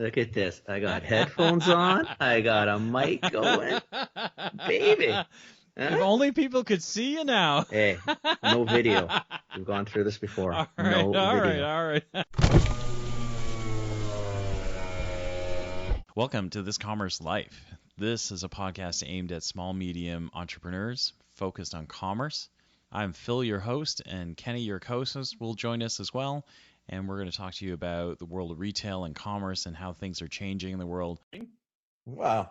Look at this. I got headphones on. I got a mic going. Baby. If Huh? only people could see you now. Hey, no video. We've gone through this before. All right, No all right, video. all right. Welcome to This Commerce Life. This is a podcast aimed at small, medium entrepreneurs focused on commerce. I'm Phil, your host, and Kenny, your co-host, will join us as well. And we're going to talk to you about the world of retail and commerce and how things are changing in the world. Wow.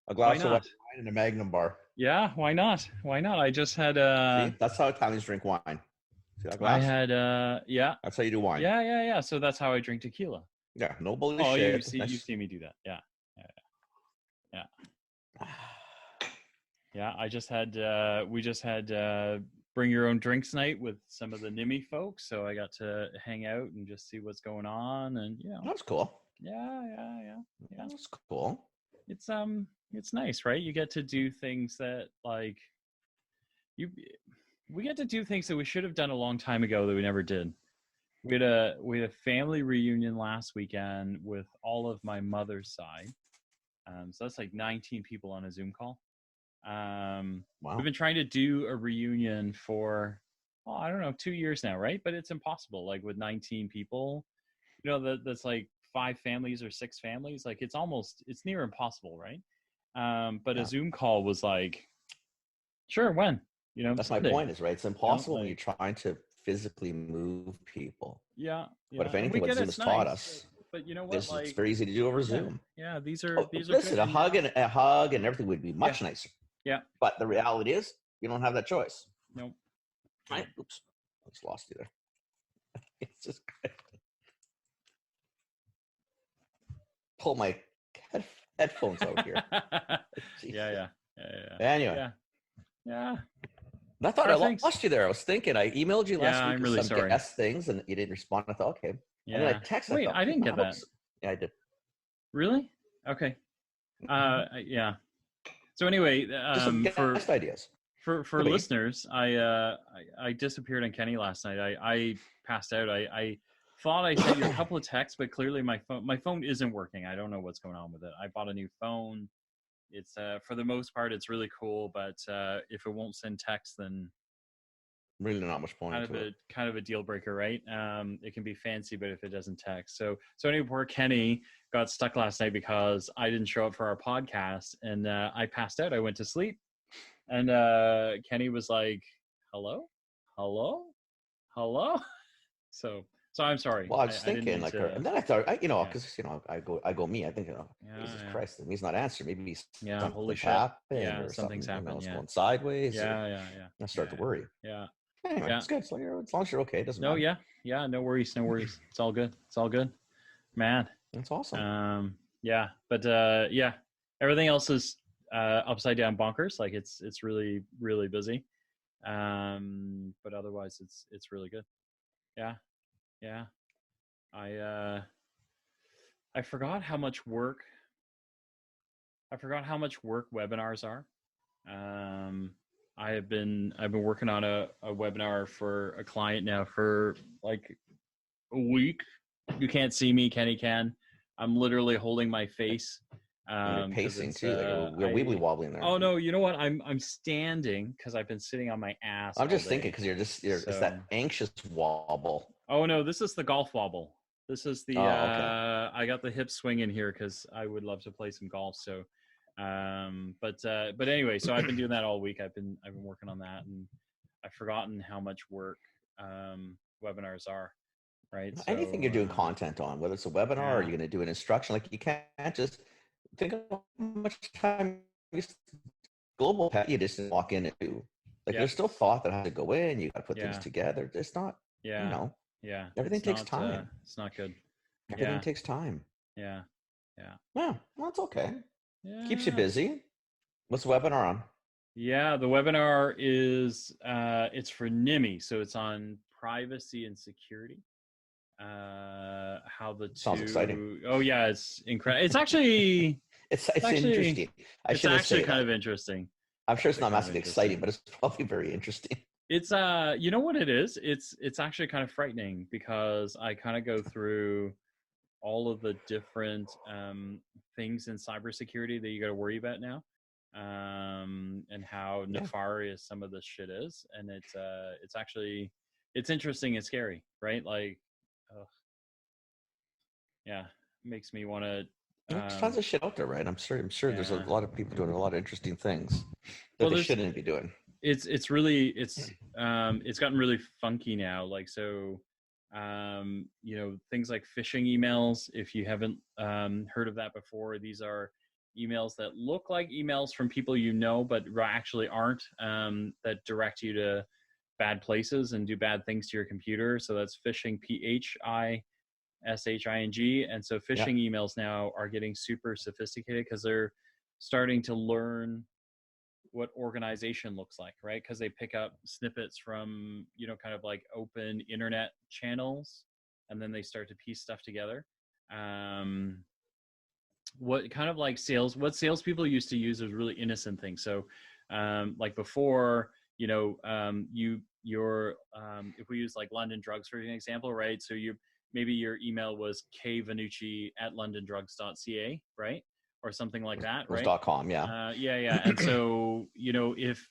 A glass of wine and a Magnum bar. Yeah, why not? Why not? I just had See, that's how Italians drink wine. See that glass? I had yeah. That's how you do wine. Yeah. So that's how I drink tequila. Yeah, no bullshit. Oh, you see me do that. Yeah. Yeah, I just had we just had bring your own drinks night with some of the NIMI folks, so I got to hang out and just see what's going on, and That's cool. Yeah. That's cool. It's nice, right? You get to do things that we get to do things that we should have done a long time ago that we never did. We had a family reunion last weekend with all of my mother's side. So that's like 19 people on a Zoom call. Wow. We've been trying to do a reunion for, I don't know, 2 years now, right? But it's impossible. Like with 19 people, that's like 5 families or 6 families. Like it's near impossible, right? But a Zoom call was like, sure, when? That's Sunday. my point is, right? It's impossible when you're trying to physically move people. Yeah. But if anything, what Zoom has taught us, but you know what? it's very easy to do over Zoom. Yeah, these are listen, a hug and everything would be much nicer. Yeah. But the reality is, you don't have that choice. Nope. Right? Oops. I just lost you there. It's just pull my headphones out here. Yeah. Anyway. Yeah. I thought I lost you there. I was thinking I emailed you last week I'm really with some sorry. guest things and you didn't respond. I thought, okay. Yeah. And then I texted. Wait, I didn't get that. Yeah, I did. Really? Okay. Yeah. So anyway, for ideas. For listeners, I disappeared on Kenny last night. I passed out. I thought I sent you a couple of texts, but clearly my phone isn't working. I don't know what's going on with it. I bought a new phone. It's for the most part it's really cool, but if it won't send text, then really not much point. Kind of a deal breaker, right? It can be fancy, but if it doesn't text, so anyway, poor Kenny got stuck last night because I didn't show up for our podcast, and I passed out. I went to sleep, and Kenny was like, "Hello." So I'm sorry. Well, I was thinking and then I thought, because I go me. I think, Jesus Christ, he's not answering. Maybe he's holy shit. Happened, or something's happened. Going sideways. Yeah. I start to worry. Yeah. Anyway, it's good. So as long as you're okay, it doesn't matter. Yeah. No worries. It's all good. Man. That's awesome. Yeah. But everything else is upside down bonkers. Like it's really, really busy. But otherwise it's really good. Yeah. I forgot how much work webinars are. I've been working on a webinar for a client now for like a week. You can't see me, Kenny can. I'm literally holding my face. You're pacing too. You're wibbly wobbling there. Oh no, you know what? I'm standing because I've been sitting on my ass. I'm just thinking because it's that anxious wobble. Oh no, this is the golf wobble. This is the okay. I got the hip swing in here because I would love to play some golf. So, but anyway, so I've been doing that all week. I've been working on that, and I've forgotten how much work webinars are. Right. So, anything you're doing content on, whether it's a webinar or you're going to do an instruction, like you can't just think of how much time global you just walk in and do. Like there's still thought that has to go in. You got to put things together. It's not. Yeah. Everything takes time. It's not good. Everything takes time. Yeah. Well, that's okay. Yeah. Keeps you busy. What's the webinar on? Yeah, the webinar is it's for NIMI, so it's on privacy and security. How the sounds exciting. Oh yeah, it's incredible. It's actually it's interesting. It's actually kind of interesting. I'm sure it's not massively exciting, but it's probably very interesting. It's you know what it is? It's actually kind of frightening because I kind of go through all of the different things in cybersecurity that you got to worry about now, and how nefarious some of this shit is. And it's actually, it's interesting and scary, right? Like, yeah, makes me want to. There's tons of shit out there, right? I'm sure there's a lot of people doing a lot of interesting things that Well, they shouldn't be doing. It's really it's gotten really funky now. Like, so things like phishing emails, if you haven't heard of that before, these are emails that look like emails from people you know but actually aren't, that direct you to bad places and do bad things to your computer. So that's phishing, phishing. And so phishing emails now are getting super sophisticated because they're starting to learn what organization looks like, right? Because they pick up snippets from, kind of like open internet channels, and then they start to piece stuff together. What kind of like what salespeople used to use is really innocent things. So like before, if we use like London Drugs for an example, right? So maybe your email was kvanucci@londondrugs.ca, right? Or something like that, right? .com, yeah. Yeah. And so, if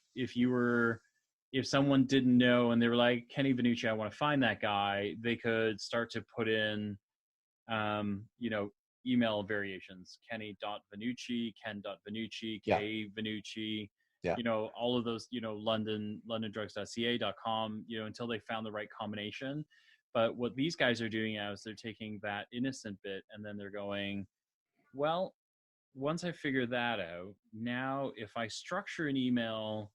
someone didn't know and they were like, Kenny Vanucci, I want to find that guy, they could start to put in, email variations: Kenny.Vanucci, Ken.Vanucci, K Vanucci, all of those, londondrugs.ca.com, until they found the right combination. But what these guys are doing now is they're taking that innocent bit and then they're going, well, once I figure that out, now if I structure an email,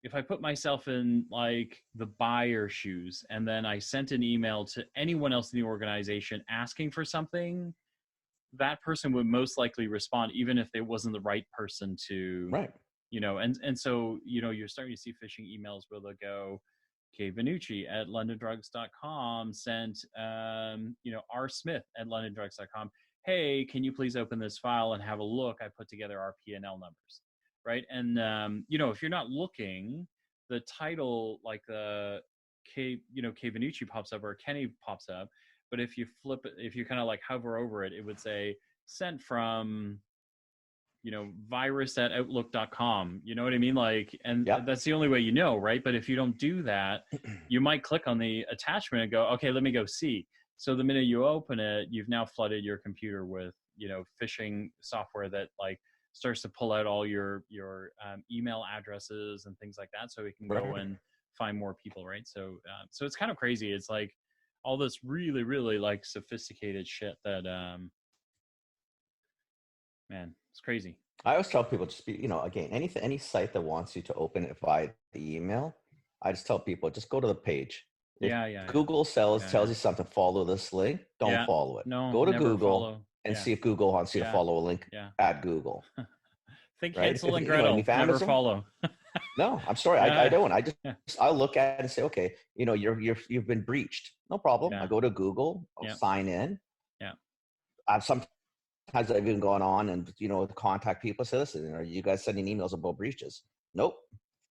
if I put myself in like the buyer shoes and then I sent an email to anyone else in the organization asking for something, that person would most likely respond, even if it wasn't the right person to, right. And so, you're starting to see phishing emails where they'll go, kvanucci@londondrugs.com sent, R Smith@londondrugs.com. Hey, can you please open this file and have a look? I put together our P&L numbers, right? And, if you're not looking, the title, like the Kvanucci pops up or Kenny pops up. But if you flip it, if you kind of like hover over it, it would say sent from, virus@outlook.com. You know what I mean? Like, and that's the only way right? But if you don't do that, you might click on the attachment and go, okay, let me go see. So the minute you open it, you've now flooded your computer with, phishing software that like starts to pull out all your email addresses and things like that, so we can go and find more people, right? So so it's kind of crazy. It's like all this really, really like sophisticated shit that man, it's crazy. I always tell people, just be, again, any site that wants you to open it via the email, I just tell people, just go to the page. If Google tells you something, follow this link, don't follow it. No, go to Google and see if Google wants you to follow a link at Google. Think Hansel and Gretel, never follow. No, I'm sorry, I don't. I'll look at it and say, okay, you've been breached. No problem. I go to Google, I'll sign in. Sometimes I've even gone on and, contact people, say, listen, are you guys sending emails about breaches? Nope.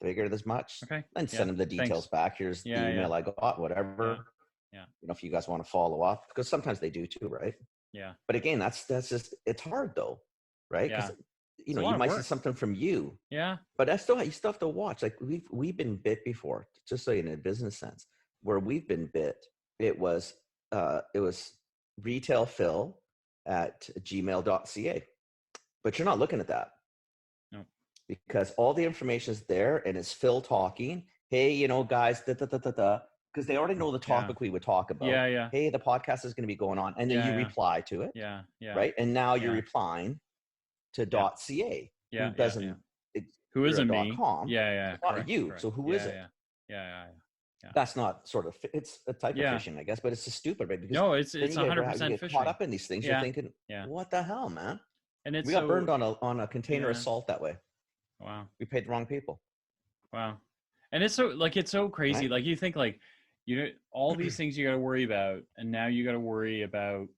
Figured as much. Okay. Then send them the details back. Here's the email I got, whatever. Yeah. If you guys want to follow up, because sometimes they do too, right? Yeah. But again, that's just, it's hard though, right? Because, you might see something from you. Yeah. But you still have to watch. Like we've been bit before, just so in a business sense, where we've been bit. It was retailphil@gmail.ca, but you're not looking at that. No. Because all the information is there and it's Phil talking. Hey, guys, because they already know the topic we would talk about. Yeah. Hey, the podcast is going to be going on. And then you reply to it. Yeah. Right. And now you're replying to .ca. Yeah. Who doesn't, who isn't me? .com. Yeah. It's not you. Correct. So who is it? Yeah. That's not sort of, it's a type of phishing, I guess, but it's just stupid, right? Because no, it's 100% phishing. Caught up in these things. You're thinking, what the hell, man? And we got burned on a container assault that way. Wow. We paid the wrong people. Wow. And it's so crazy. Right? Like you think like, all these things you got to worry about, and now you got to worry about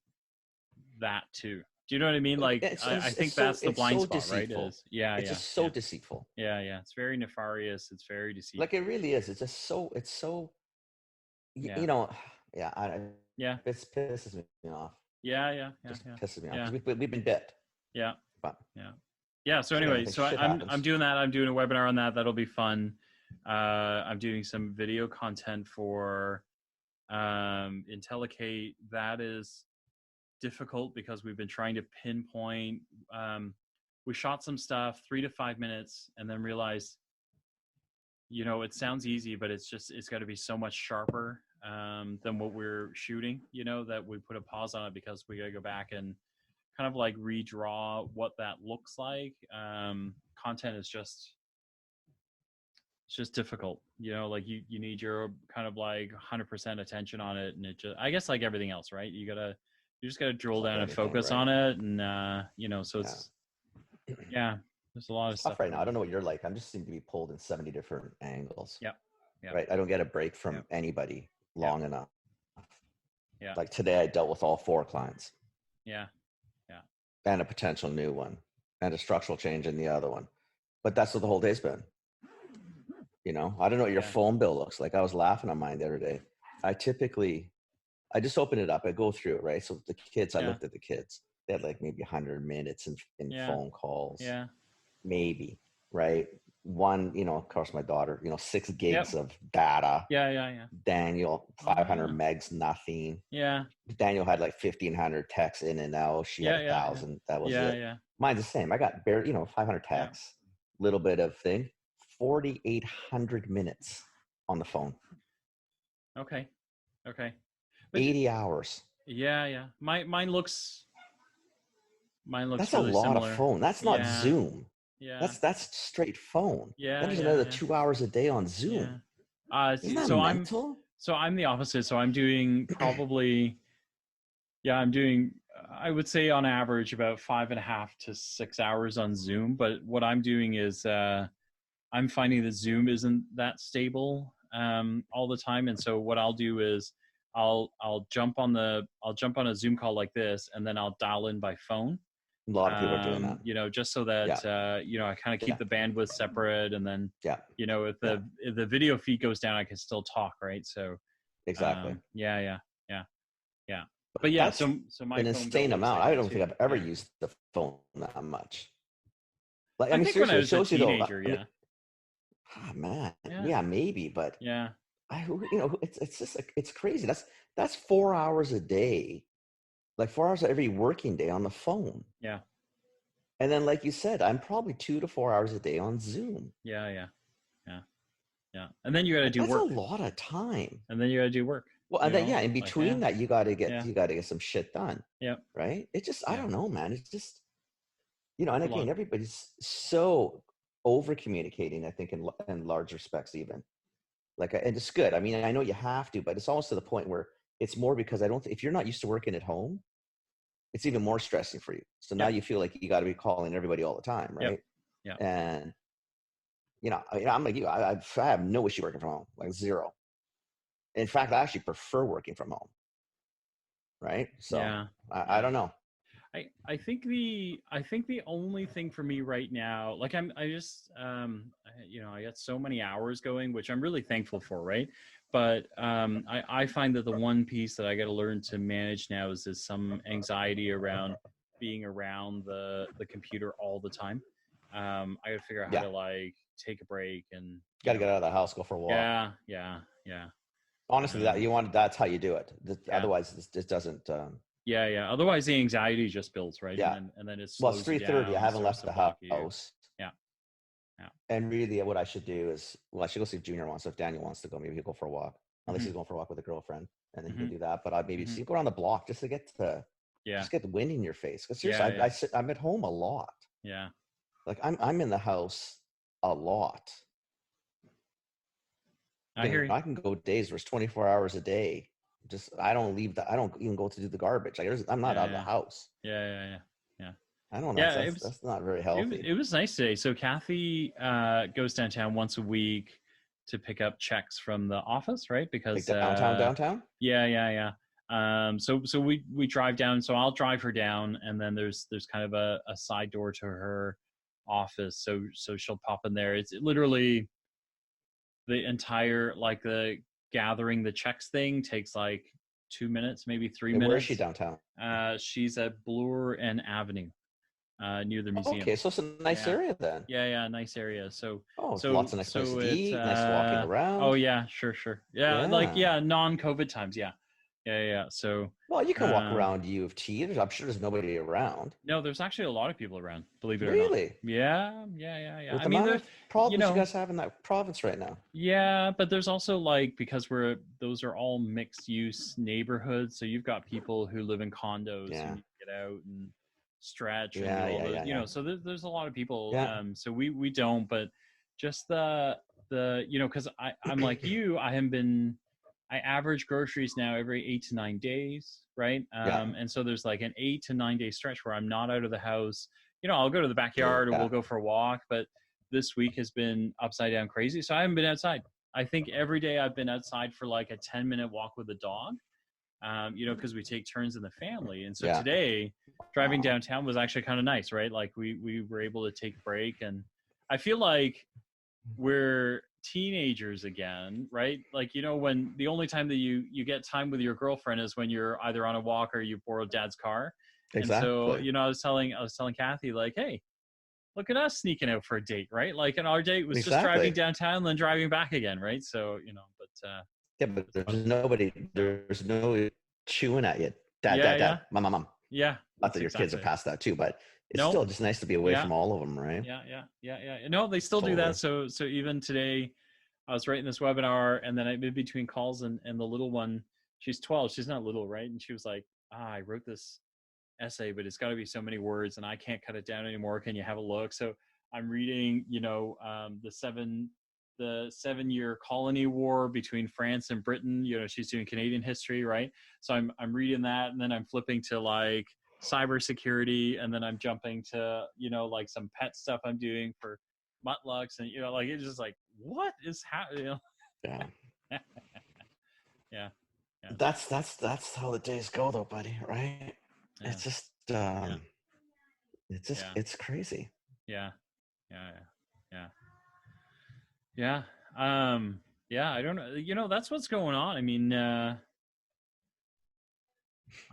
that too. Do you know what I mean? Like, I think that's the blind spot, deceitful. Right? It's just so deceitful. Yeah. It's very nefarious. It's very deceitful. Like it really is. It's just so, it pisses me off. Just pisses me off because we've been bit. Yeah. But yeah. So anyway, so I'm happens. doing that. I'm doing a webinar on that. That'll be fun. I'm doing some video content for Intellicate. That is difficult because we've been trying to pinpoint. We shot some stuff 3 to 5 minutes and then realized, it sounds easy, but it's got to be so much sharper than what we're shooting, that we put a pause on it because we got to go back and kind of like redraw what that looks like. Content is it's just difficult, like you need your kind of like 100% attention on it. And it just, I guess like everything else, right? You just got to drill down and focus on it. And, so it's, there's a lot of stuff right now. I don't know what you're like. I'm just seem to be pulled in 70 different angles. Yeah. Right. I don't get a break from anybody long enough. Yeah. Like today I dealt with all 4 clients. Yeah. And a potential new one and a structural change in the other one. But that's what the whole day's been. I don't know what your phone bill looks like. I was laughing on mine the other day. I just open it up. I go through it, right? So the kids, I looked at the kids. They had like maybe 100 minutes in phone calls. Yeah. Maybe, right? One, of course, my daughter, 6 gigs of data. Yeah. Daniel, 500 megs, nothing. Yeah. Daniel had like 1,500 texts in and out. She had 1,000. That was it. Yeah. Mine's the same. I got barely, 500 texts, little bit of thing, 4,800 minutes on the phone. Okay. But 80 hours. Yeah. Mine looks. That's really a lot similar. of phone. That's not Zoom. Yeah. That's straight phone. Yeah. That is another 2 hours a day on Zoom. Yeah. Isn't that mental? I'm the opposite. So I'm doing probably, I would say on average about 5.5 to 6 hours on Zoom. But what I'm doing is I'm finding that Zoom isn't that stable all the time. And so what I'll do is I'll jump on a Zoom call like this, and then I'll dial in by phone. A lot of people are doing that. Just so that I kind of keep the bandwidth separate, and then if the video feed goes down, I can still talk, right? So exactly. But yeah, so my an insane amount. I don't think I've ever used the phone that much. Like I think when I was a teenager, man, maybe, but it's just like, it's crazy. That's 4 hours a day, like 4 hours every working day on the phone. Yeah. And then, like you said, I'm probably 2 to 4 hours a day on Zoom. Yeah. And then you got to do work. That's a lot of time. And then you got to do work. Well, and then in between that, you got to get some shit done. Yeah. Right. It just, I don't know, man. It's just, and again, everybody's so over communicating, I think, in large respects, even. Like, and it's good. I mean, I know you have to, but it's almost to the point where it's more because if you're not used to working at home, it's even more stressing for you. So now you feel like you got to be calling everybody all the time, right? Yeah. And I'm like you. I have no issue working from home, like zero. In fact, I actually prefer working from home. Right? So I don't know. I think the only thing for me right now, like I got so many hours going, which I'm really thankful for, right? But I find that the one piece that I got to learn to manage now is some anxiety around being around the computer all the time. I got to figure out how to like take a break and got to get out of the house, go for a walk. Yeah. Honestly, that's how you do it. Otherwise, it doesn't. Yeah. Otherwise, the anxiety just builds, right? Yeah. And then it's 3:30. I haven't left the house. Yeah. And really, what I should do is, I should go see if Junior wants. So if Daniel wants to go, maybe he'll go for a walk. Unless he's going for a walk with a girlfriend, and then he can do that. But I'd maybe go around the block just to get the wind in your face. Because seriously, I'm at home a lot. Yeah. Like I'm in the house a lot. I hear you. I can go days where it's 24 hours a day. Just I don't even go to do the garbage. Like I'm not out of the house. Yeah. I don't know. Yeah, that's not very healthy. It was nice today. So Kathy goes downtown once a week to pick up checks from the office, right? Because like downtown. Yeah. So we drive down. So I'll drive her down, and then there's kind of a side door to her office. So she'll pop in there. It's literally the entire, like, the gathering the checks thing takes like 2 minutes, maybe 3 And minutes. where is she downtown? She's at Bloor and Avenue, near the museum. Okay, so it's a nice area then. Yeah, nice area. So lots of nice places to eat, nice walking around. Oh yeah, sure. Yeah, like non-COVID times. Yeah. So well, you can walk around U of T. I'm sure there's nobody around. No, there's actually a lot of people around. Believe it or not. Really? Yeah. With the amount of problems you guys have in that province right now. Yeah, but there's also like, because those are all mixed use neighborhoods, so you've got people who live in condos and get out and stretch and do all the, you know, so there's a lot of people. So we don't, but just the because I'm like you, I average groceries now every 8 to 9 days, right? And so there's like an 8 to 9 day stretch where I'm not out of the house. I'll go to the backyard or we'll go for a walk, but this week has been upside down crazy. So I haven't been outside. I think every day I've been outside for like a 10-minute walk with the dog, because we take turns in the family. And so today driving downtown was actually kind of nice, right? Like we were able to take a break, and I feel like we're teenagers again, right? Like, when the only time that you get time with your girlfriend is when you're either on a walk or you borrow dad's car. Exactly. And so, I was telling Kathy, like, hey, look at us sneaking out for a date, right? Like, and our date was just driving downtown and then driving back again, right? So, but there's no chewing at you. Dad, mom. Yeah. Not that your kids are past that too, but it's still just nice to be away from all of them, right? Yeah. No, they still do that. So even today, I was writing this webinar, and then I in between calls, and the little one, she's 12. She's not little, right? And she was like, I wrote this essay, but it's got to be so many words, and I can't cut it down anymore. Can you have a look? So I'm reading, the 7-year colony war between France and Britain. She's doing Canadian history, right? So I'm reading that, and then I'm flipping to like cybersecurity, and then I'm jumping to like some pet stuff I'm doing for muttlucks, and like it's just like, what is happening? Yeah. That's how the days go, though, buddy. Right? It's just it's crazy. Yeah. I don't know. That's what's going on. I mean, I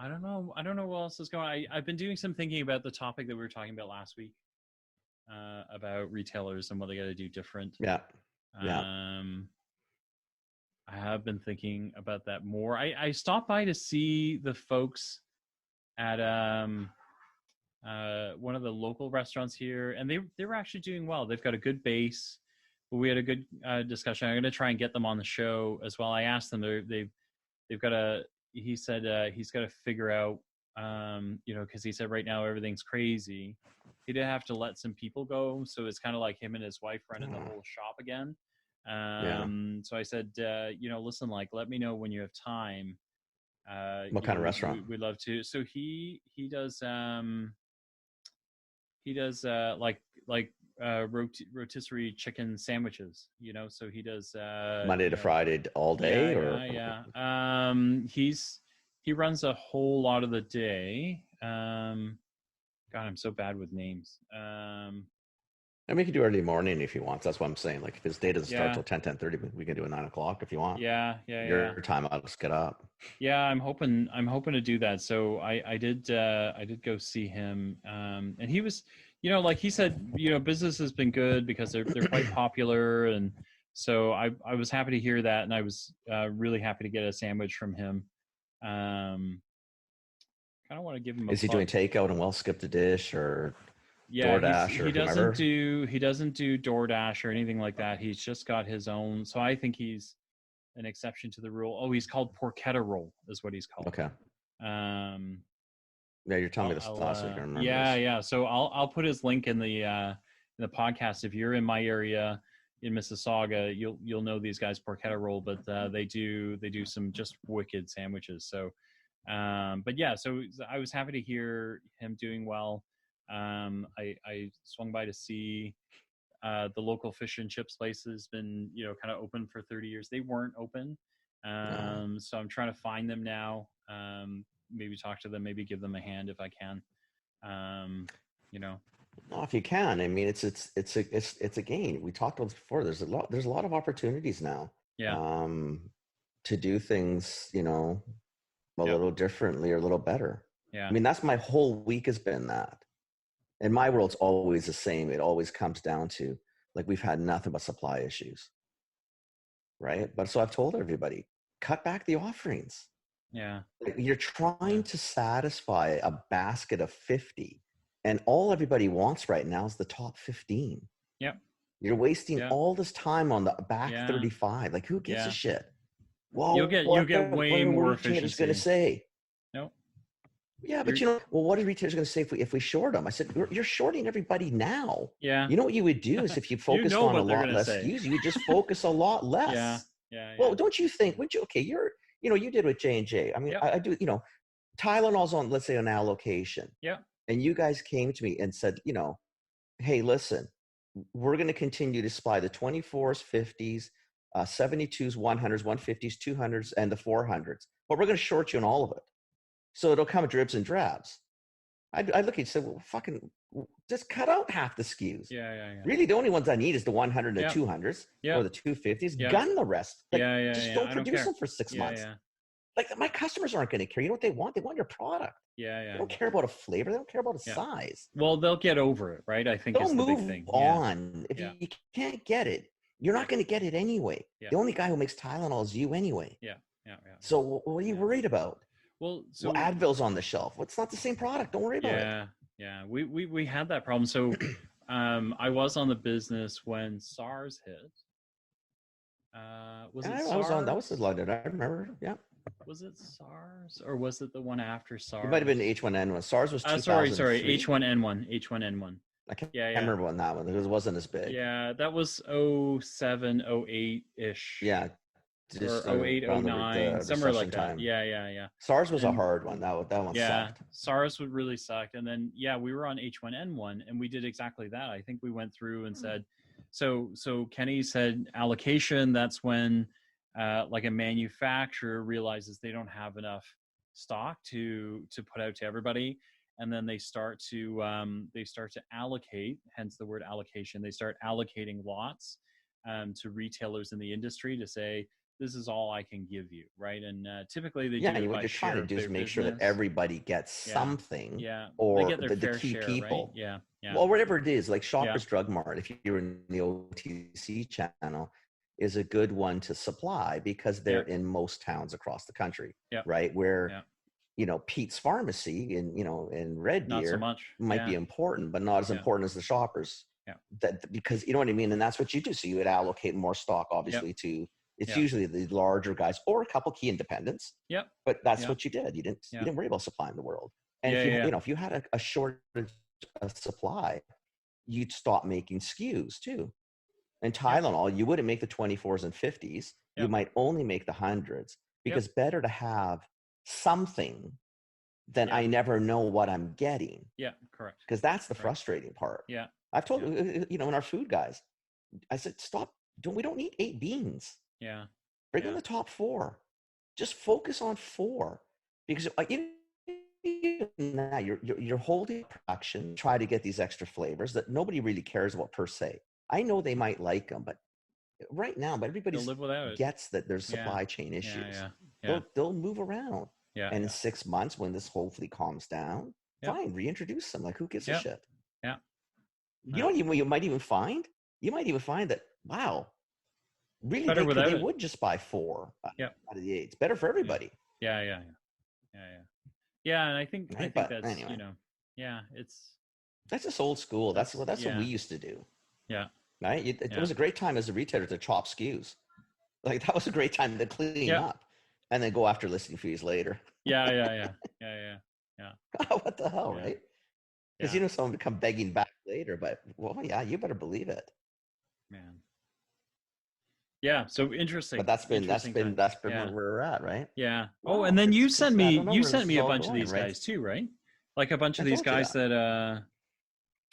don't know what else is going on. I've been doing some thinking about the topic that we were talking about last week, about retailers and what they got to do different. I have been thinking about that more. I stopped by to see the folks at one of the local restaurants here, and they were actually doing well. They've got a good base, but we had a good discussion. I'm going to try and get them on the show as well. I asked them, they've got he said he's got to figure out, because he said right now everything's crazy. He did have to let some people go, so it's kind of like him and his wife running the whole shop again. So I said, listen, like, let me know when you have time. What kind of restaurant? We'd love to. So he does rotisserie chicken sandwiches, so he does Monday to Friday all day, he runs a whole lot of the day. God, I'm so bad with names. I mean, you can do early morning if you want. That's what I'm saying. Like, if his day doesn't start till 10:30, we can do it 9 o'clock if you want. Your time, I'll just get up. Yeah, I'm hoping to do that. So I did go see him, and he was, like he said, business has been good because they're quite popular, and so I was happy to hear that, and I was really happy to get a sandwich from him. Kind of want to give him a. Is he doing takeout and skip the dish or? DoorDash he doesn't do DoorDash or anything like that. He's just got his own. So I think he's an exception to the rule. Oh, he's called Porchetta Roll is what he's called. Okay. You're telling me this last week. I remember. Yeah. So I'll put his link in the podcast. If you're in my area in Mississauga, you'll know these guys Porchetta Roll, but they do some just wicked sandwiches. So, but yeah, so I was happy to hear him doing well. I swung by to see the local fish and chips place has been, kind of open for 30 years. They weren't open. So I'm trying to find them now. Maybe talk to them, maybe give them a hand if I can. No, if you can. I mean, it's a gain. We talked about this before. There's a lot of opportunities now. Yeah. To do things, a little differently or a little better. Yeah. I mean, that's my whole week has been that. And my world's always the same. It always comes down to, like, we've had nothing but supply issues, right? But so I've told everybody, cut back the offerings. Yeah. You're trying to satisfy a basket of 50, and all everybody wants right now is the top 15. Yep. You're wasting all this time on the back 35. Like, who gives a shit? Well, you'll get way more efficiency. Going to say? No. Yeah, but what are retailers going to say if we short them? I said, you're shorting everybody now. Yeah. You know what you would do is if you focused on a lot less SKUs, you would just focus a lot less. Yeah. Well, don't you think? Would you? Okay, you did with J&J. I mean, I do. Tylenol's on, let's say, on allocation. Yeah. And you guys came to me and said, hey, listen, we're going to continue to supply the 24s, 50s, 72s, 100s, 150s, 200s, and the 400s, but we're going to short you on all of it. So it'll come dribs and drabs. I look at you and say, well, fucking just cut out half the SKUs. Yeah. Really, the only ones I need is the 100 and the 200s or the 250s. Gun the rest. Like, just don't produce them for 6 months. Like, my customers aren't going to care. You know what they want? They want your product. Yeah. They don't care about a flavor. They don't care about a size. Well, they'll get over it, right? I think they'll is the move big thing. on. If you can't get it, you're not going to get it anyway. The only guy who makes Tylenol is you anyway. Yeah. So what are you worried about? Well, Advil's on the shelf. Well, it's not the same product. Don't worry about it. Yeah. We had that problem. So I was on the business when SARS hit. Was it SARS? That was London. I remember. Yeah. Was it SARS or was it the one after SARS? It might have been H1N1. SARS was 2003. Sorry. H1N1. I can't remember on that one because it wasn't as big. Yeah, that was 07, 08-ish. Yeah. Or 08, 09, somewhere like that. Time. Yeah. SARS was a hard one. That one sucked. SARS would really sucked. And then, we were on H1N1 and we did exactly that. I think we went through and said, so Kenny said allocation, that's when like a manufacturer realizes they don't have enough stock to put out to everybody. And then they start to allocate, hence the word allocation. They start allocating lots to retailers in the industry to say, this is all I can give you, right? And typically they do it by what you're trying to do is make sure that everybody gets something, or they get the key share, people. Right? Yeah. Well, whatever it is, like Shoppers Drug Mart, if you're in the OTC channel, is a good one to supply because they're in most towns across the country, right? Where Pete's Pharmacy in Red Deer might be important, but not as important as the Shoppers. That because you know what I mean, and that's what you do. So you would allocate more stock, obviously, to. It's usually the larger guys or a couple key independents. But that's what you did. You didn't worry about supplying the world. And if you had a shortage of supply, you'd stop making SKUs too. And Tylenol, you wouldn't make the 24s and 50s. You might only make the 100s because better to have something than I never know what I'm getting. Yeah, correct. Because that's the frustrating part. Yeah. I've told in our food guys, I said, stop. We don't need 8 beans. Yeah. Bring in the top 4. Just focus on 4 because you're holding production, try to get these extra flavors that nobody really cares about per se. I know they might like them, but right now, everybody gets that there's supply chain issues. They'll move around. And in 6 months, when this hopefully calms down, fine, reintroduce them. Like, who gives a shit? Yeah. You might even find that, wow, really, they would just buy 4 out of the 8. It's better for everybody. Yeah. And I think that's anyway. That's just old school. That's what we used to do. Yeah. Right. It was a great time as a retailer to chop SKUs. Like, that was a great time to clean up, and then go after listing fees later. Yeah. What the hell, right? Because someone would come begging back later, but you better believe it, man. Yeah, so interesting. But that's been where we're at, right? Yeah. Oh, and then you sent me a bunch of these guys too, right? Like a bunch of these guys that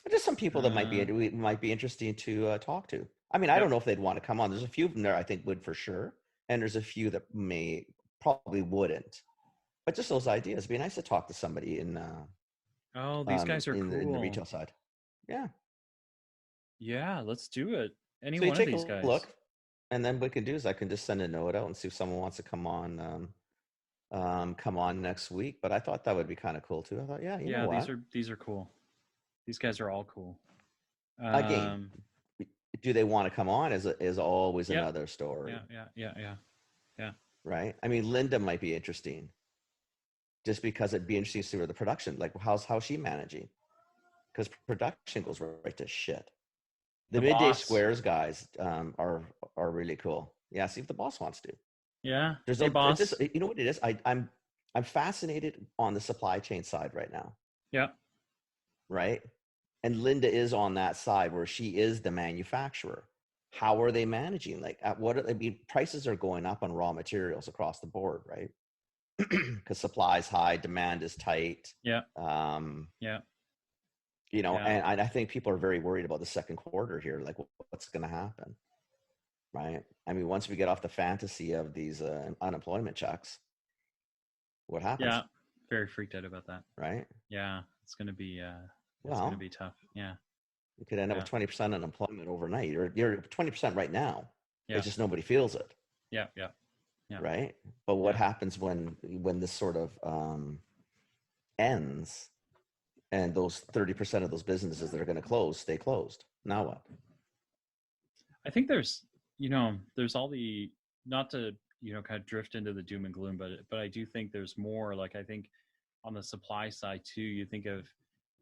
just some people that might be interesting to talk to. I mean, I don't know if they'd want to come on. There's a few of them there I think would for sure, and there's a few that probably wouldn't. But just those ideas. It'd be nice to talk to somebody in. These guys are cool. In the retail side. Yeah. Yeah, let's do it. Any one of these guys. Look. And then what we can do is I can just send a note out and see if someone wants to come on come on next week, but I thought that would be kind of cool too. I thought, yeah, you know Yeah, what? these are cool. These guys are all cool. Again, Um, do they want to come on? Is always yep. another story, Yeah. right? I mean, Linda might be interesting, just because it'd be interesting to see where the production, like how's she managing? Because production goes right to shit. The The midday boss. squares guys are really cool. Yeah, see if the boss wants to. Yeah. There's Hey, a it's just, boss. you know what it is. I'm fascinated on the supply chain side right now, Yeah. right? And Linda is on that side where she is the manufacturer. How are they managing? Like, at what I mean, prices are going up on raw materials across the board, right? Because supply is high, demand is tight. Yeah. Um, Yeah. you know, Yeah. and I think people are very worried about the second quarter here, like what's going to happen, right? I mean, once we get off the fantasy of these unemployment checks, what happens, Yeah. Very freaked out about that. right? Yeah. It's gonna Well, be tough. Yeah. you could end up Yeah. with 20% unemployment overnight. You're 20% right now. Yeah. It's just nobody feels it, Yeah. Yeah. Yeah. right? But what Yeah. happens when this sort of ends, and those 30% of those businesses that are going to close stay closed? Now what? I think there's all the, not to, kind of drift into the doom and gloom, but I do think there's more. Like, I think on the supply side too, you think of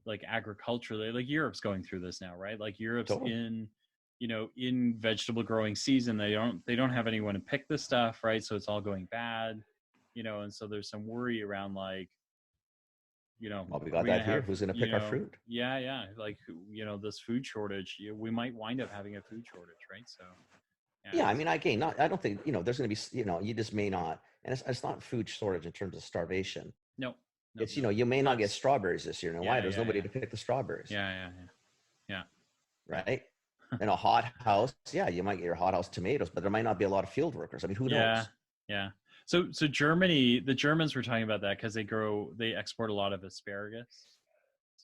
like agriculture, like Europe's going through this now, right? Like Europe's Totally. in vegetable growing season. They don't have anyone to pick the stuff, right? So it's all going bad, and so there's some worry around, like, Well, we are got we going that to here. have, Who's going to pick our fruit? yeah, like, this food shortage, we might wind up having a food shortage, right? So, yeah, Yeah, I mean, again, I don't think there's going to be, you just may not, and it's not food shortage in terms of starvation. no, no, It's, no, you may not get that's, strawberries this year. Now, why? yeah, There's yeah, nobody yeah, to pick the strawberries, yeah, yeah, yeah, right? In a hot house, yeah, you might get your hothouse tomatoes, but there might not be a lot of field workers. I mean, who yeah, knows? yeah. So Germany, the Germans were talking about that because they export a lot of asparagus,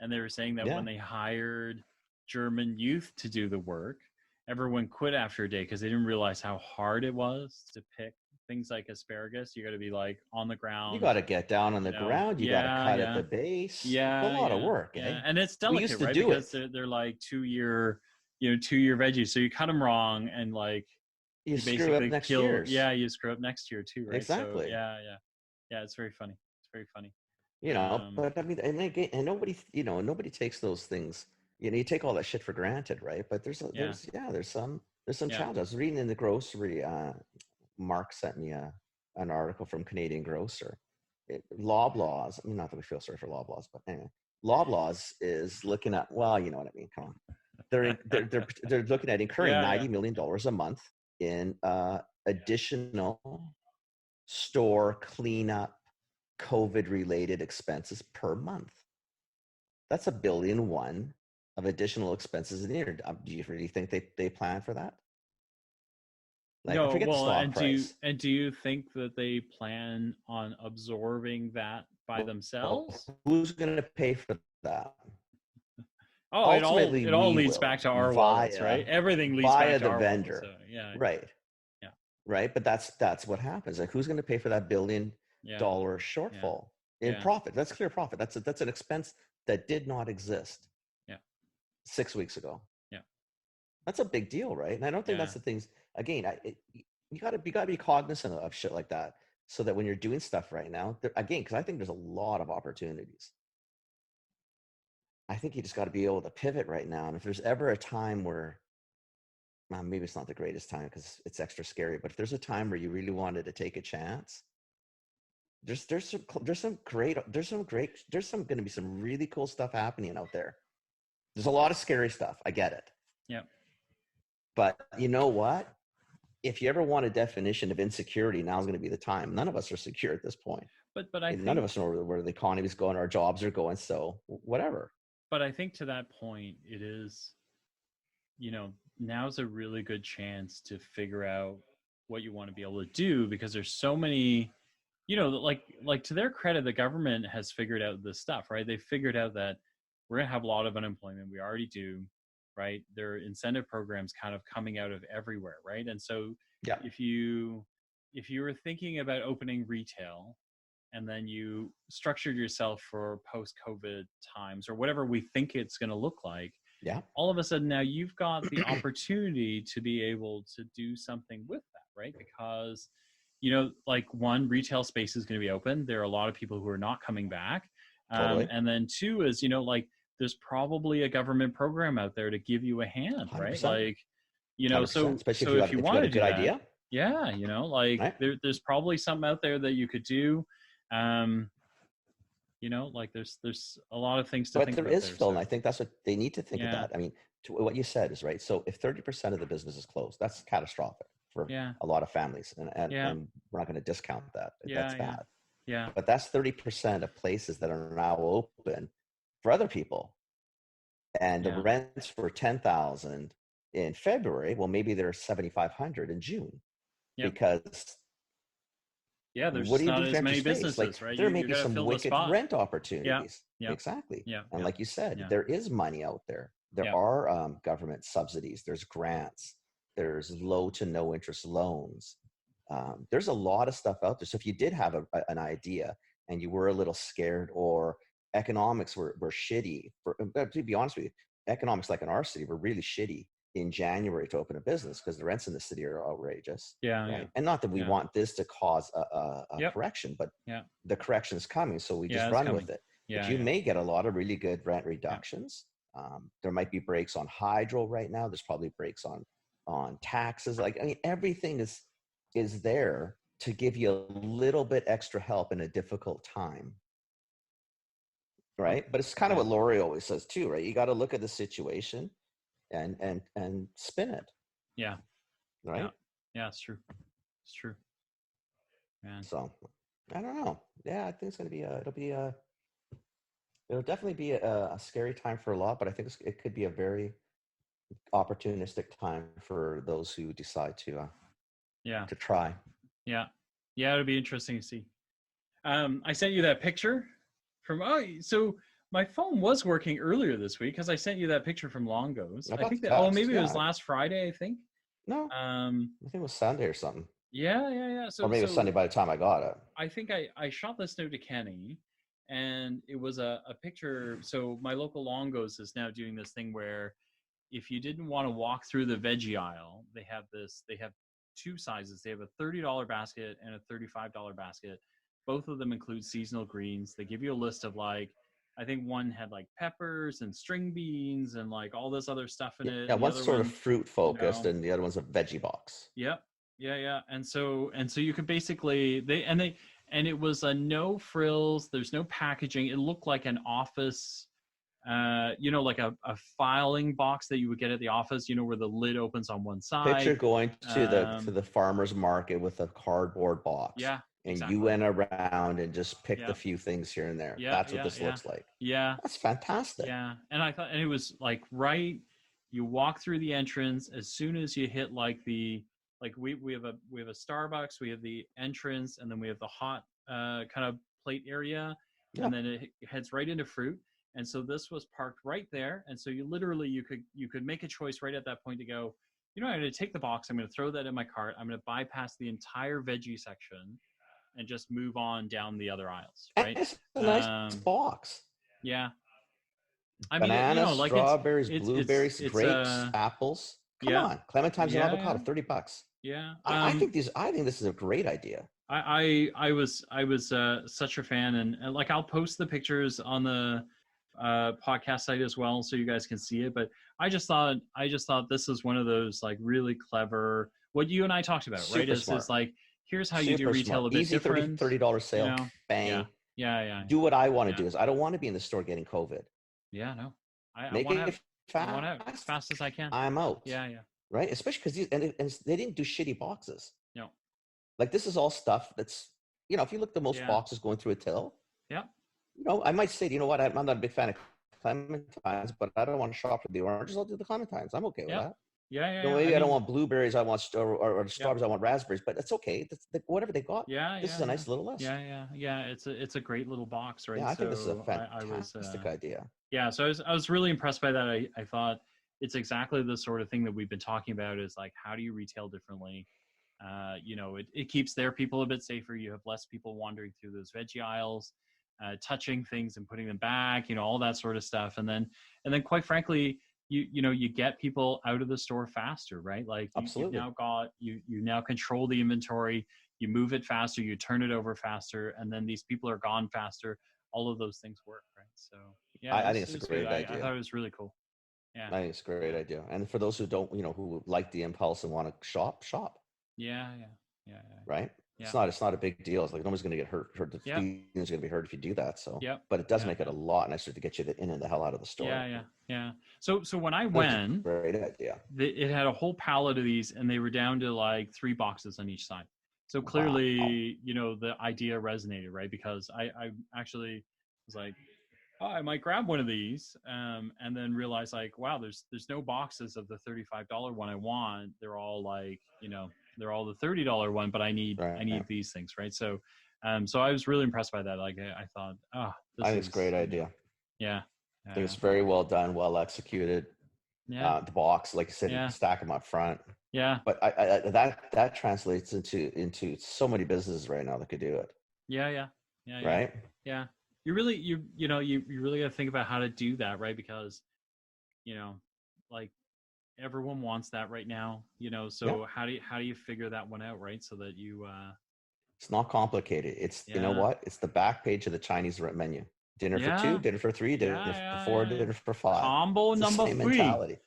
and they were saying that Yeah, when they hired German youth to do the work, everyone quit after a day because they didn't realize how hard it was to pick things like asparagus. You got to be like on the you ground, got to get down on the ground. You got to yeah, cut at yeah, the base. It's a yeah, lot of yeah, work, eh? yeah, and it's We delicate, used to right? do Because it. they're like 2 year, 2 year veggies. So you cut them wrong, and like You you screw up basically next kill. year's. Yeah, you screw up next year too, right? So Exactly. yeah. It's very funny. It's very funny. But I mean, and again, and nobody, nobody takes those things. You take all that shit for granted, right? But Yeah, there's some yeah, challenges. I was reading in the grocery. Mark sent me an article from Canadian Grocer. Loblaws. I mean, not that we feel sorry for Loblaws, but anyway, Loblaws is looking at. Well, you know what I mean. Come on, they're looking at incurring yeah, $90 million a month in additional store cleanup, COVID related expenses per month. That's $1.1 billion of additional expenses in a year. Do you really think they plan for that? Like, I No, forget the well, stock price. and do you think that they plan on absorbing that by Well, themselves? who's going to pay for that? Oh, Ultimately, it all we leads back will to our wallets, right? Everything leads back via to the our wallets. So vendor, yeah, right? yeah, Right. But that's what happens. Like, who's going to pay for that yeah, $1 billion yeah, shortfall in yeah, profit? That's clear profit. That's an expense that did not exist yeah, 6 weeks ago. yeah, That's a big deal, right? And I don't think yeah, that's the things. Again, you got to be cognizant of shit like that, so that when you're doing stuff right now, again, because I think there's a lot of opportunities. I think you just got to be able to pivot right now. And if there's ever a time where, well, maybe it's not the greatest time because it's extra scary, but if there's a time where you really wanted to take a chance, there's some going to be some really cool stuff happening out there. There's a lot of scary stuff. I get it. yeah. But you know what? If you ever want a definition of insecurity, now's going to be the time. None of us are secure at this point. But I And none of think, us know where the economy's going, our jobs are going. So whatever. to that point, it is, now's a really good chance to figure out what you want to be able to do, because there's so many, like to their credit, the government has figured out this stuff, right? They figured out that we're going to have a lot of unemployment. We already do, right? There are incentive programs kind of coming out of everywhere, right? And so Yeah. if you were thinking about opening retail, and then you structured yourself for post-COVID times or whatever we think it's going to look like, Yeah. all of a sudden now you've got the opportunity to be able to do something with that, right? Because, like one, retail space is going to be open. There are a lot of people who are not coming back. Totally. And then two is, like there's probably a government program out there to give you a hand, 100%. right? Like, 100%. Especially so if if you you want got to a do good that, idea. yeah, like Right. there's probably something out there that you could do. Like there's a lot of things to But think there about is, there. Phil, So, and I think that's what they need to think of yeah, that. I mean, to what you said is right. So if 30% of the business is closed, that's catastrophic for yeah, a lot of families. yeah, And we're not going to discount that. That's yeah, yeah, bad. yeah, But that's 30% of places that are now open for other people. And the yeah, rents for 10,000 in February, well, maybe they're 7,500 in June yep, because yeah. There's what just do you not do for as empty many space? Like businesses, right? there may You be got to some fill the wicked spot. rent Yeah, opportunities. yeah, Exactly. yeah, And yeah, like you said, yeah, there is money out there. There yeah, are government subsidies. There's grants. There's low to no interest loans. There's a lot of stuff out there. So if you did have an idea and you were a little scared or economics were shitty, to be honest with you, economics like in our city were really shitty in January to open a business because the rents in the city are outrageous, yeah, yeah, right? And not that we yeah, want this to cause a yep, correction, but yeah, the correction is coming, so we yeah. just It's run coming. with it. But Yeah, you yeah, may get a lot of really good rent yeah, reductions. There might be breaks on hydro right now. There's probably breaks on taxes. Like I mean, everything is there to give you a little bit extra help in a difficult time, right? But it's kind of yeah, what Lori always says too, right? You got to look at the situation and spin it, yeah, yeah, right? yeah. It's true. It's true, man. So I don't know. Yeah, I think it's gonna be it'll definitely be a scary time for a lot, but I think it could be a very opportunistic time for those who decide Yeah, to try. yeah, yeah. It'll be interesting to see. I sent you that picture from. Oh, so my phone was working earlier this week because I sent you that picture from Longo's. I I got think the that. Oh, text. maybe it was Yeah, last Friday. I think. no, Um, I think it was Sunday or something, yeah, yeah, yeah. or maybe it was Sunday by the time I got it. I think I shot this note to Kenny, and it was a picture. So my local Longo's is now doing this thing where if you didn't want to walk through the veggie aisle, they have this. They have two sizes. They have a $30 basket and a $35 basket. Both of them include seasonal greens. They give you a list of like, I think one had like peppers and string beans and like all this other stuff in it. Yeah, And the one's other sort of one, fruit you focused, know, and the other one's a veggie box. yep. Yeah, yeah. And so you could basically and it was a no frills, there's no packaging. It looked like an office like a filing box that you would get at the office, where the lid opens on one Picture side. going to Um the farmer's market with a cardboard box, yeah, and you exactly. went around and just picked a Yeah. few things here and there. Yeah, That's what yeah, this yeah. looks like. Yeah. That's fantastic. Yeah. And I thought, and it was like you walk through the entrance as soon as you hit like we have a Starbucks, we have the entrance, and then we have the hot kind of plate area, Yeah. and then it heads right into fruit. And so this was parked right there, and so you could make a choice right at that point to go, I'm going to take the box, I'm going to throw that in my cart, I'm going to bypass the entire veggie section and just move on down the other aisles, And right? it's a nice Um, box. yeah, I mean, Bananas, like strawberries, it's blueberries, grapes, apples. Come yeah, on, clementines and yeah, yeah, avocado, $30. yeah. I think this is a great idea. I was such a fan, and like I'll post the pictures on the podcast site as well, so you guys can see it. But I just thought this is one of those like really clever, what you and I talked about, right? Super Is smart. like, here's how you do Super retail smart. a bit Easy different, $30 sale. Bang. Yeah, yeah, yeah, Do what I want to yeah, do is I don't want to be in the store getting COVID. yeah. No, I Make want out. it I want out as fast. fast as I can. I'm out. Yeah, yeah. Right? Especially because they didn't do shitty boxes. No. Like this is all stuff that's, if you look at the most Yeah. boxes going through a till, Yeah. I might say, you know what, I'm not a big fan of clementines, but I don't want to shop for the oranges. I'll do the clementines. I'm okay with Yeah. that. Yeah, yeah. Maybe I don't mean, want blueberries. I want or strawberries. I want raspberries, but that's okay. Whatever they got. yeah, This yeah, is a yeah. nice little list. Yeah, yeah, yeah. It's a great little box, right? Yeah, I think this is a So fantastic idea. yeah. So I was really impressed by that. I thought it's exactly the sort of thing that we've been talking about. Is like, how do you retail differently? It keeps their people a bit safer. You have less people wandering through those veggie aisles, touching things and putting them back, all that sort of stuff. And then quite frankly, you get people out of the store faster, right? Like you've Absolutely. now you now control the inventory, you move it faster, you turn it over faster, and then these people are gone faster. All of those things work, right? So yeah, I think it's it a was good. great I idea. thought it was really cool. Yeah. I think it's a great Yeah. idea. And for those who don't, who like the impulse and want to shop, Yeah. Yeah. Yeah. right? Yeah. It's not a big deal. It's like nobody's going to get hurt. The Yeah. feelings are going to be hurt if you do that. So, Yeah. but it does Yeah. make it a lot nicer to get you in and the hell out of the store. Yeah. So when I That's a went, great idea. it had a whole pallet of these, and they were down to like 3 boxes on each side. So clearly, Wow. the idea resonated, right? Because I actually was like, oh, I might grab one of these, and then realize like, wow, there's no boxes of the $35 one I want. They're all like, they're all the $30 one, but I need these things, right? So, so I was really impressed by that. Like I thought, I think it's a great idea. Yeah. I think it's very well done, well executed. Yeah. The box, like you said, you can stack them up front. Yeah. But that translates into so many businesses right now that could do it. Yeah. Right. Yeah. You really got to think about how to do that, right? Because, like everyone wants that right now, so how do you figure that one out, right? So that you, it's not complicated. It's, you know what? It's the back page of the Chinese menu. Dinner for 2, dinner for 3, dinner for 4, dinner for 5. Combo it's number the same 3. Mentality.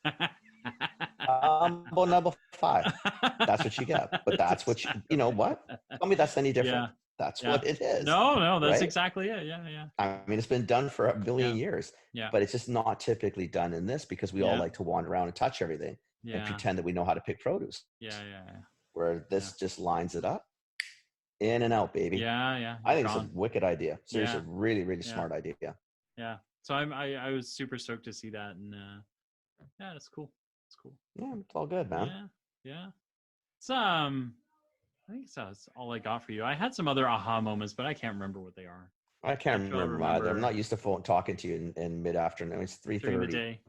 Combo number 5. That's what you get. But that's what you know what? Tell me that's any different. That's what it is. No, that's right? Exactly it. Yeah. I mean, it's been done for a billion years. Yeah. But it's just not typically done in this because we all like to wander around and touch everything and pretend that we know how to pick produce. Yeah. Where this just lines it up. In and out, baby. Yeah. I think it's a wicked idea. Seriously, really, really smart idea. Yeah. So I was super stoked to see that, and it's cool. It's cool. Yeah, it's all good, man. Yeah. It's I think that's all I got for you. I had some other aha moments, but I can't remember what they are. I can't remember either. I'm not used to talking to you in mid-afternoon. It's 3:30.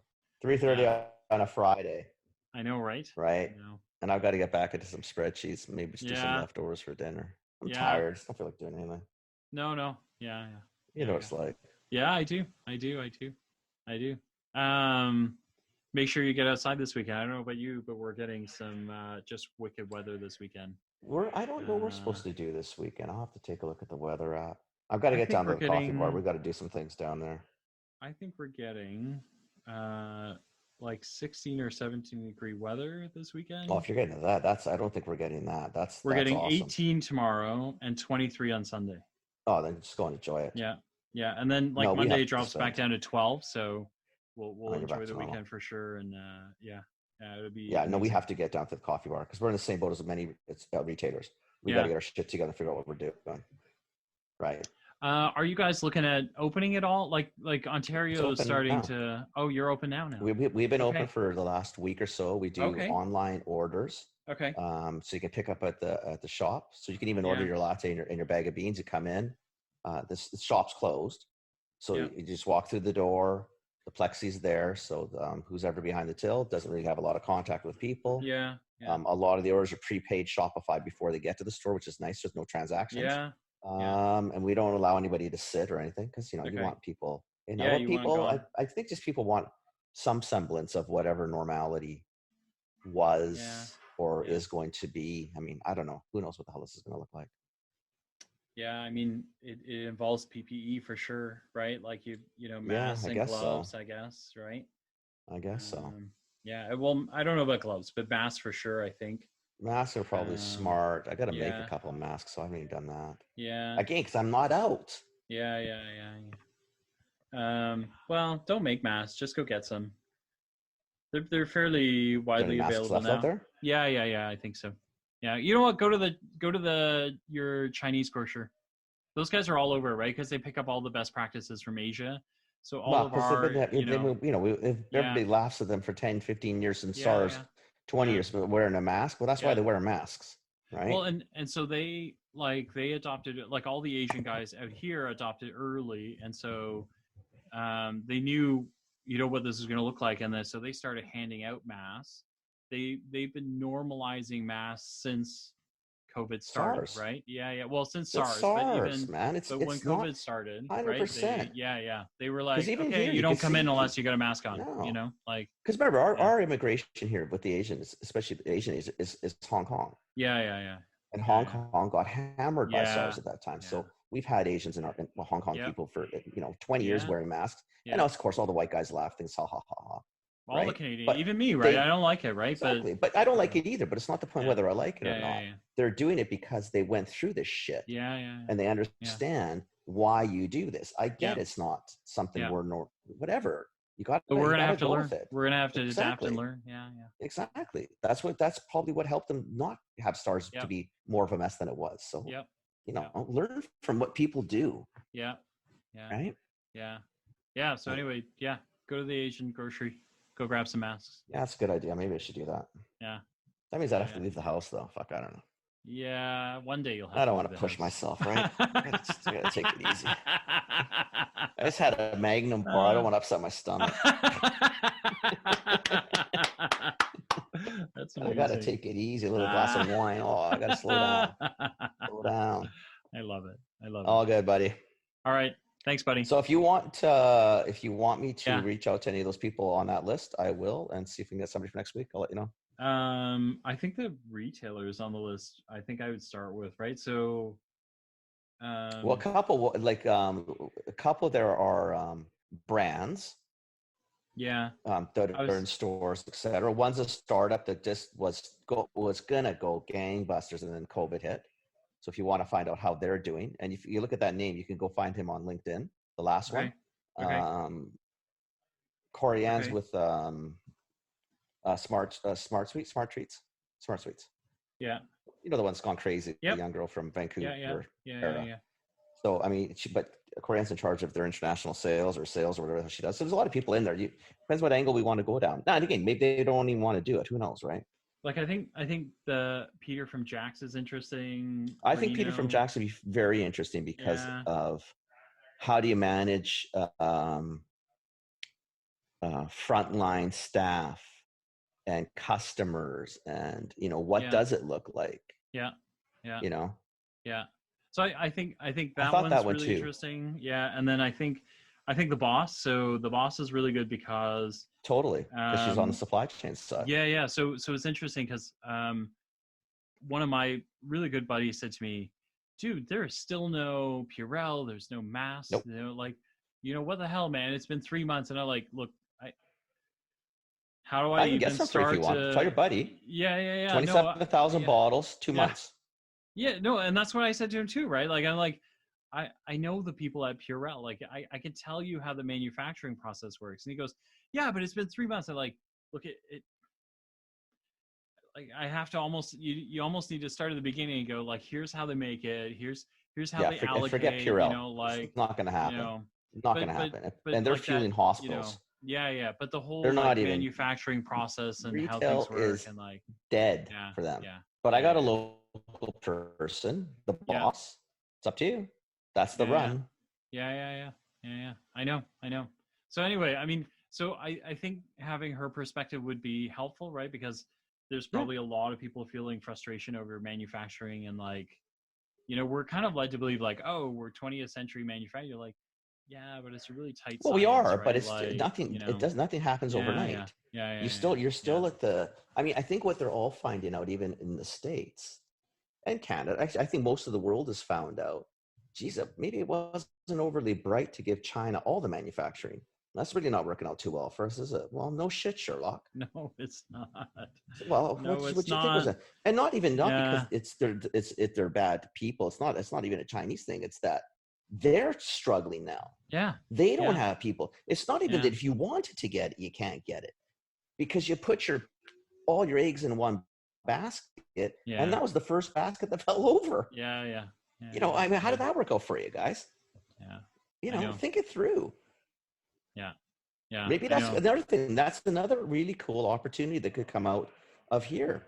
3:30 on a Friday. I know, right? Right. I know. And I've got to get back into some spreadsheets. Maybe do some leftovers for dinner. I'm tired. I don't feel like doing anything. No. Yeah. You know what it's like. Yeah, I do. Make sure you get outside this weekend. I don't know about you, but we're getting some just wicked weather this weekend. I don't know what we're supposed to do this weekend. I'll have to take a look at the weather app. I've got to get down to the coffee bar. We've got to do some things down there. I think we're getting like 16 or 17 degree weather this weekend. Oh, if you're getting that, I don't think we're getting that. We're getting awesome. 18 tomorrow and 23 on Sunday. Oh, then just go and enjoy it. Yeah. And then Monday drops back down to 12. So we'll enjoy the weekend for sure. And it'll be. Yeah, no, we have to get down to the coffee bar because we're in the same boat as many retailers. We got to get our shit together and figure out what we're doing. Right. Are you guys looking at opening it all? Like Ontario is starting to. Oh, you're open now. We've been open for the last week or so. We do online orders. Okay. So you can pick up at the shop. So you can even order your latte and your bag of beans. You come in. The shop's closed, so you just walk through the door. The plexi's there, so who's ever behind the till doesn't really have a lot of contact with people. Yeah. A lot of the orders are prepaid Shopify before they get to the store, which is nice. There's no transactions. And we don't allow anybody to sit or anything because you want people. I think just people want some semblance of whatever normality was or is going to be. I mean, I don't know. Who knows what the hell this is going to look like? Yeah, I mean, it involves PPE for sure, right? Like masks and gloves, I guess, right? I guess so. Yeah, well, I don't know about gloves, but masks for sure, I think. Masks are probably smart. I got to make a couple of masks, so I haven't even done that. Yeah. Again, because I'm not out. Yeah. Well, don't make masks. Just go get some. They're fairly widely available now. Out there? Yeah. I think so. Yeah, you know what? Go to your Chinese grocer. Those guys are all over, right? Because they pick up all the best practices from Asia. So all of our, everybody laughs at them for 10, 15 years since SARS, 20 years wearing a mask. Well, that's why they wear masks, right? Well, and so they adopted it. Like all the Asian guys out here adopted early, and so they knew what this is going to look like, and then so they started handing out masks. They've been normalizing masks since COVID started, SARS. right? Yeah. Well, since It's SARS, but SARS, man. but when It's not COVID started, right? 100%. They were Because like, even okay, here, you you can don't come in see unless you got a mask on, no. like. Because remember, Yeah. our immigration here with the Asians, especially the Asian is Hong Kong. Yeah. And Hong Kong got hammered by Yeah. SARS at that time. Yeah. So we've had Asians in Hong Kong Yep. people for 20 years Yeah. wearing masks. Yeah. And of course, all the white guys laugh things, ha ha ha ha. All right? the Canadian, But even me, right? I don't like it, right? Exactly. But I don't like it either. But it's not the point Yeah. whether I like it or Yeah, not. yeah. They're doing it because they went through this shit. Yeah. And they understand why you do this. I get it's not something Yeah. whatever. You got. But we're gonna have to learn. With it. We're gonna have to adapt Exactly. and learn. Yeah. Exactly. That's probably what helped them not have SARS to be more of a mess than it was. So learn from what people do. Yeah. Right. Yeah. So anyway, go to the Asian grocery. Go grab some masks. Yeah, that's a good idea. Maybe I should do that. Yeah. That means I'd have to leave the house though. Fuck, I don't know. Yeah, one day you'll have. I don't want to push myself, right? I gotta take it easy. I just had a Magnum bar. I don't want to upset my stomach. That's amazing. I gotta take it easy. A little glass of wine. Oh, I gotta slow down. Slow down. I love it. All good, buddy. All right. Thanks, buddy. So if you want me to reach out to any of those people on that list, I will, and see if we can get somebody for next week. I'll let you know. I think the retailers on the list, I think I would start with, right? So well, a couple there are brands that are in stores, etc. One's a startup that just was gonna go gangbusters, and then COVID hit. So if you want to find out how they're doing, and if you look at that name, you can go find him on LinkedIn, the last one. Corian's with Smart Treats. Yeah. The one's gone crazy. The young girl from Vancouver. Yeah. So I mean, but Corian's in charge of their international sales or whatever she does. So there's a lot of people in there. Depends what angle we want to go down. Now, and again, maybe they don't even want to do it. Who knows, right? Like I think the Peter from Jax is interesting. I think Peter from Jax would be very interesting because of how do you manage frontline staff and customers, and what does it look like? Yeah. So I think that one's really interesting. Yeah, and then I think the boss. So the boss is really good because totally because she's on the supply chain side. Yeah. So it's interesting because one of my really good buddies said to me, "Dude, there's still no Purell. There's no mask. Nope. What the hell, man? It's been 3 months." And I'm like, "Look, how do I I can even get some start if you want? Tell your buddy. Yeah. 27,000 bottles, 2 months. Yeah, no, and that's what I said to him too, right? Like I'm like, I know the people at Purell. Like I can tell you how the manufacturing process works. And he goes, "Yeah, but it's been 3 months." I'm like, look, it like I have to you almost need to start at the beginning and go like, here's how they make it. Here's how they allocate. Forget Purell. It's not going to happen. Not going to happen. And they're fueling hospitals. Yeah. But the whole manufacturing process and how things work is and dead for them. Yeah. But I got a local person, the boss. It's up to you. That's the run. Yeah. I know. So anyway, I mean, so I think having her perspective would be helpful, right? Because there's probably a lot of people feeling frustration over manufacturing and we're kind of led to believe oh, we're 20th century manufacturing. You're like, yeah, but it's a really tight. Well, we are, right? But it's nothing. Nothing happens overnight. Yeah. You're still at the. I mean, I think what they're all finding out, even in the States and Canada, actually, I think most of the world has found out. Geez, maybe it wasn't overly bright to give China all the manufacturing. That's really not working out too well for us, is it? Well, no shit, Sherlock. No, it's not. Well, what you think was it? And not because it's they're bad people. It's not even a Chinese thing. It's that they're struggling now. Yeah. They don't have people. It's not even that if you wanted to get it, you can't get it because you put all your eggs in one basket, and that was the first basket that fell over. Yeah. I mean, how did that work out for you guys? Yeah. Think it through. Yeah. Maybe that's another thing. That's another really cool opportunity that could come out of here.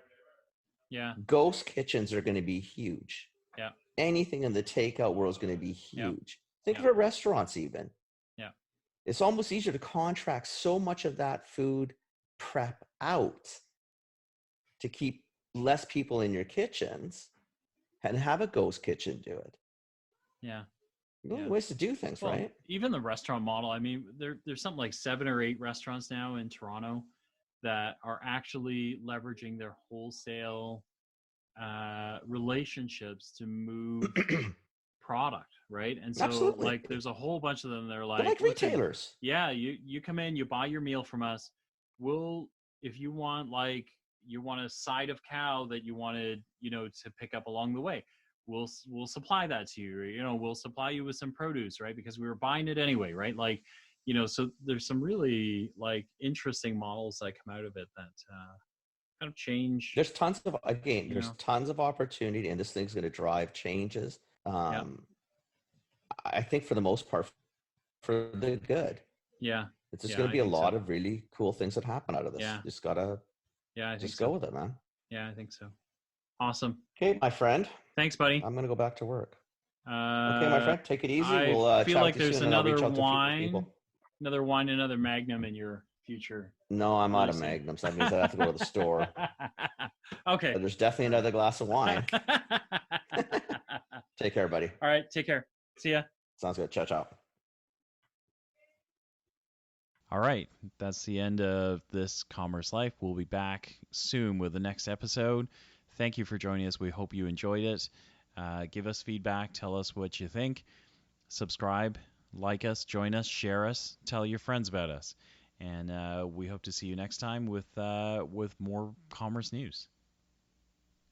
Yeah. Ghost kitchens are going to be huge. Yeah. Anything in the takeout world is going to be huge. Think of it, restaurants even. Yeah. It's almost easier to contract so much of that food prep out to keep less people in your kitchens and have a ghost kitchen do it. Yeah. Ways to do things, well, right? Even the restaurant model. I mean, there's something like 7 or 8 restaurants now in Toronto that are actually leveraging their wholesale relationships to move product, right? And so Absolutely. like there's a whole bunch of them that are They're like listen, retailers. yeah, you come in, you buy your meal from us. We'll, if you want, like, you want a side of cow that you wanted, to pick up along the way, we'll supply that to you. We'll supply you with some produce, right? Because we were buying it anyway, right? Like, so there's some really like interesting models that come out of it that kind of change. There's tons of tons of opportunity, and this thing's going to drive changes. I think for the most part, for the good. Yeah. It's just going to be a lot of really cool things that happen out of this. Yeah. Just gotta just go with it, man. Yeah, I think so. Awesome. Okay, my friend. Thanks, buddy. I'm gonna go back to work. Okay, my friend. Take it easy. I feel like there's another wine, another Magnum in your future. No, I'm out of Magnums. That means I have to go to the store. Okay. But there's definitely another glass of wine. Take care, buddy. All right. Take care. See ya. Sounds good. Ciao, ciao. All right. That's the end of this Commerce Life. We'll be back soon with the next episode. Thank you for joining us. We hope you enjoyed it. Give us feedback. Tell us what you think. Subscribe, like us, join us, share us, tell your friends about us. And we hope to see you next time with more commerce news.